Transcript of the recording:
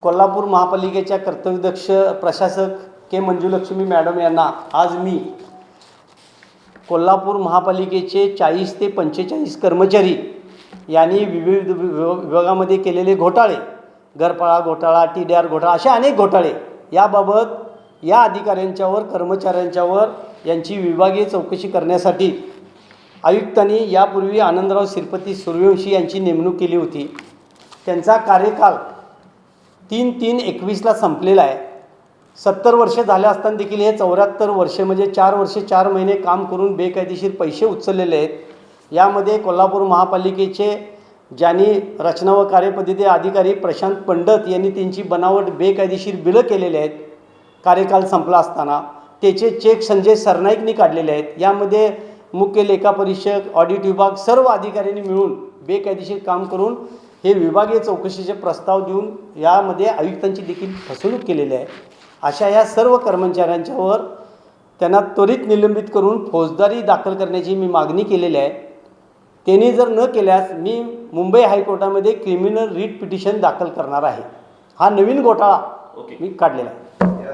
कोल्हापूर महापालिकेच्या कर्तव्यदक्ष प्रशासक के मंजुलक्ष्मी मॅडम यांना आज मी कोल्हापूर महापालिकेचे 40 ते 45 कर्मचारी यांनी विविध विभागामध्ये केलेले घोटाळे, घरफाळा घोटाळा, TDR घोटाळा, असे अनेक घोटाळे याबाबत या अधिकाऱ्यांच्यावर, कर्मचाऱ्यांच्यावर यांची विभागीय चौकशी करण्यासाठी आयुक्तांनी यापूर्वी आनंदराव सिरपती सूर्यवंशी यांची नेमणूक केली होती। त्यांचा कार्यकाल 3/3/21 संपलेला आहे। 70 वर्षे झाले असताना देखील हे 74 वर्षे म्हणजे 4 वर्षे 4 महिने काम करून बेकायदेशीर पैसे उचललेले आहेत। यामध्ये कोल्हापूर महापालिकेचे ज्यांनी रचना व कार्यपद्धती अधिकारी प्रशांत पंडित यांनी त्यांची बनावट बेकायदेशीर बिलं केलेले आहेत। कार्यकाल संपला असताना त्याचे चेक संजय सरनाईकनी काढलेले आहेत। यामध्ये मुख्य लेखापरीक्षक, ऑडिट विभाग सर्व अधिकाऱ्यांनी मिळून बेकायदेशीर काम करून हे विभागीय चौकशीचे प्रस्ताव देऊन यामध्ये आयुक्तांची देखील फसवणूक केलेली आहे। अशा या सर्व कर्मचाऱ्यांच्यावर त्यांना त्वरित निलंबित करून फौजदारी दाखल करण्याची मी मागणी केलेली आहे। त्यांनी जर न केल्यास मी मुंबई हायकोर्टामध्ये क्रिमिनल रिट पिटिशन दाखल करणार आहे। हा नवीन घोटाळा मी काढलेला आहे।